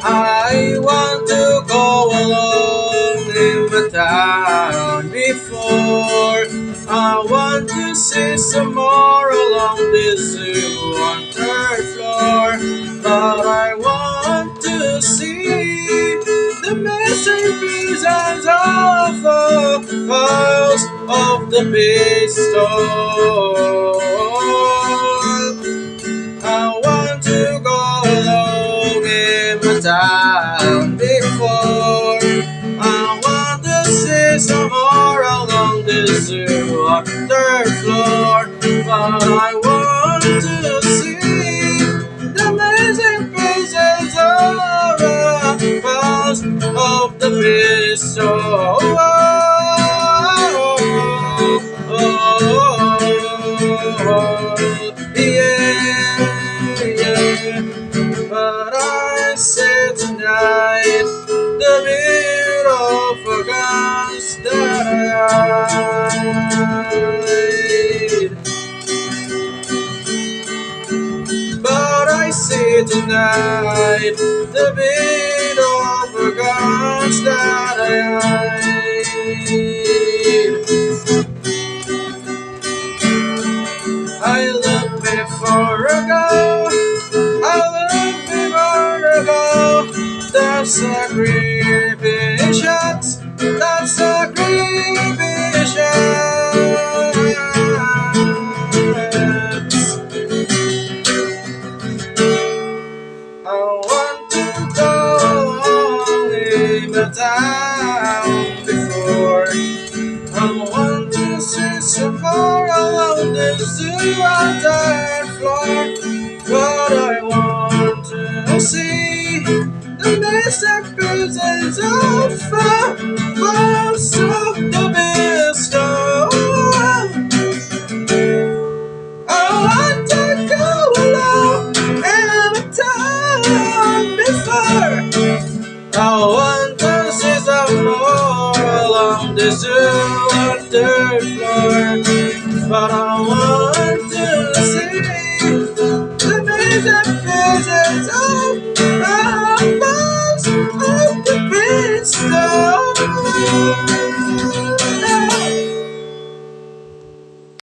I want to go alone in the town before. I want to see some more along this zoo on third floor. But I want to see the missing pieces of the house of the pistol. I want to go along in my town before. I want to see some more along the zoo on third floor. But I want to see the amazing pieces of the past of the pistol. But I said tonight the bit of a guns that I hide. But I see tonight the bit of a guns that I hide. I looked before I go. That's a creepy shot. That's a creepy shot. I want to go in the town before. I want to see some more along the zoo on third floor. But I want to see the basic pieces of most of the pistol. I want to go along in the town before. I want to see some more along the zoo on third floor. But I want to see the basic